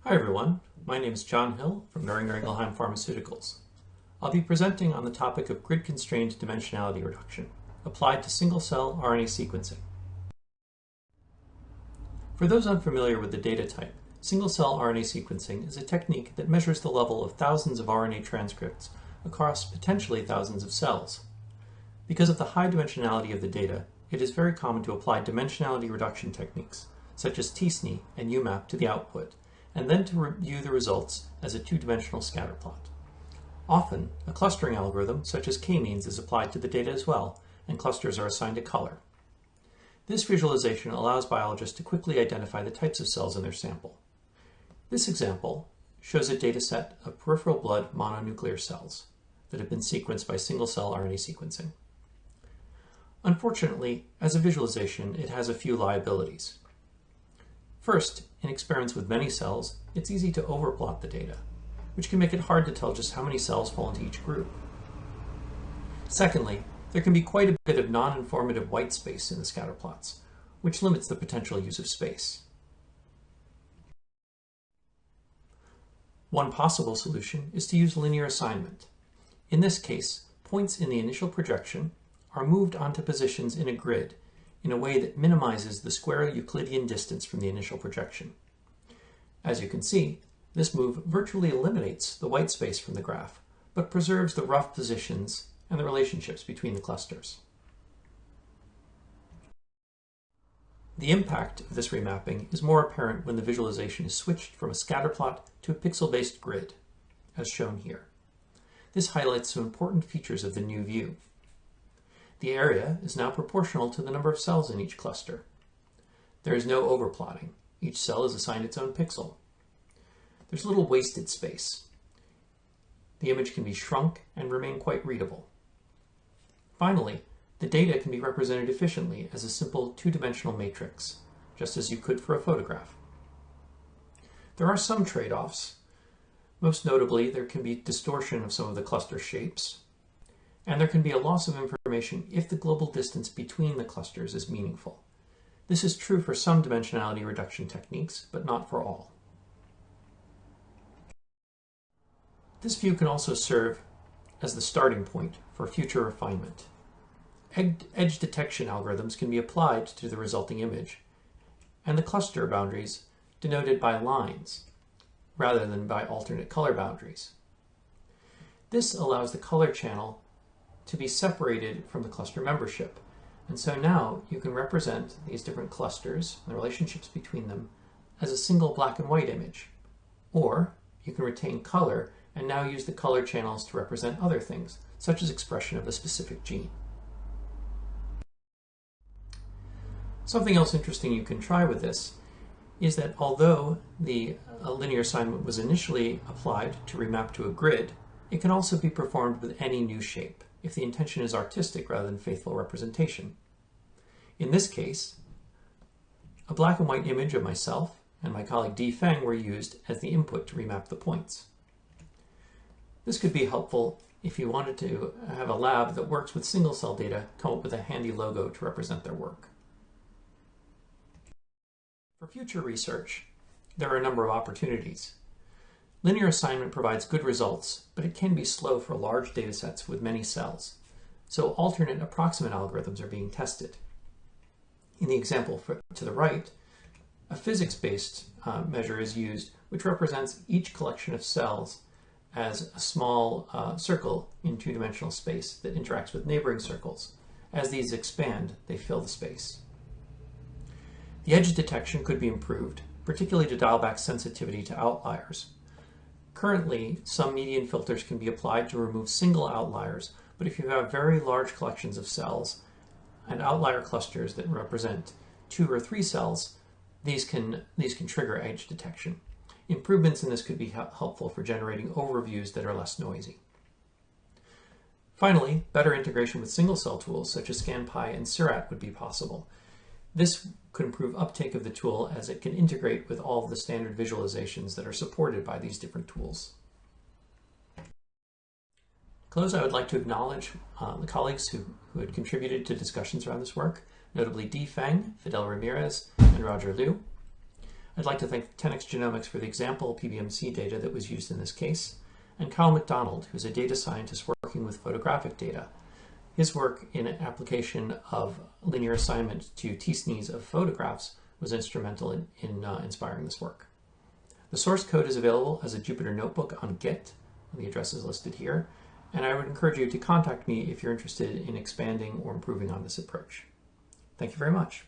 Hi everyone, my name is John Hill from Boehringer Ingelheim Pharmaceuticals. I'll be presenting on the topic of grid-constrained dimensionality reduction, applied to single-cell RNA sequencing. For those unfamiliar with the data type, single-cell RNA sequencing is a technique that measures the level of thousands of RNA transcripts across potentially thousands of cells. Because of the high dimensionality of the data, it is very common to apply dimensionality reduction techniques, such as t-SNE and UMAP, to the output, and then to view the results as a two-dimensional scatter plot. Often, a clustering algorithm, such as k-means, is applied to the data as well, and clusters are assigned a color. This visualization allows biologists to quickly identify the types of cells in their sample. This example shows a data set of peripheral blood mononuclear cells that have been sequenced by single-cell RNA sequencing. Unfortunately, as a visualization, it has a few liabilities. First, in experiments with many cells, it's easy to overplot the data, which can make it hard to tell just how many cells fall into each group. Secondly, there can be quite a bit of non-informative white space in the scatter plots, which limits the potential use of space. One possible solution is to use linear assignment. In this case, points in the initial projection are moved onto positions in a grid in a way that minimizes the square Euclidean distance from the initial projection. As you can see, this move virtually eliminates the white space from the graph, but preserves the rough positions and the relationships between the clusters. The impact of this remapping is more apparent when the visualization is switched from a scatter plot to a pixel-based grid, as shown here. This highlights some important features of the new view. The area is now proportional to the number of cells in each cluster. There is no overplotting. Each cell is assigned its own pixel. There's little wasted space. The image can be shrunk and remain quite readable. Finally, the data can be represented efficiently as a simple two-dimensional matrix, just as you could for a photograph. There are some trade-offs. Most notably, there can be distortion of some of the cluster shapes, and there can be a loss of information if the global distance between the clusters is meaningful. This is true for some dimensionality reduction techniques, but not for all. This view can also serve as the starting point for future refinement. Edge detection algorithms can be applied to the resulting image, and the cluster boundaries denoted by lines, rather than by alternate color boundaries. This allows the color channel to be separated from the cluster membership. And so now you can represent these different clusters and the relationships between them as a single black and white image. Or you can retain color and now use the color channels to represent other things, such as expression of a specific gene. Something else interesting you can try with this is that although the linear assignment was initially applied to remap to a grid, it can also be performed with any new shape, if the intention is artistic rather than faithful representation. In this case, a black and white image of myself and my colleague Di Feng were used as the input to remap the points. This could be helpful if you wanted to have a lab that works with single-cell data come up with a handy logo to represent their work. For future research, there are a number of opportunities. Linear assignment provides good results, but it can be slow for large datasets with many cells, so alternate approximate algorithms are being tested. In the example to the right, a physics-based measure is used which represents each collection of cells as a small circle in two-dimensional space that interacts with neighboring circles. As these expand, they fill the space. The edge detection could be improved, particularly to dial back sensitivity to outliers. Currently, some median filters can be applied to remove single outliers, but if you have very large collections of cells and outlier clusters that represent 2 or 3 cells, these can trigger edge detection. Improvements in this could be helpful for generating overviews that are less noisy. Finally, better integration with single-cell tools such as ScanPy and Seurat would be possible. This could improve uptake of the tool as it can integrate with all of the standard visualizations that are supported by these different tools. To close, I would like to acknowledge the colleagues who had contributed to discussions around this work, notably Di Feng, Fidel Ramirez, and Roger Liu. I'd like to thank 10x Genomics for the example PBMC data that was used in this case, and Kyle McDonald, who's a data scientist working with photographic data. His work in application of linear assignment to t-SNEs of photographs was instrumental in inspiring this work. The source code is available as a Jupyter Notebook on Git, and the address is listed here, and I would encourage you to contact me if you're interested in expanding or improving on this approach. Thank you very much.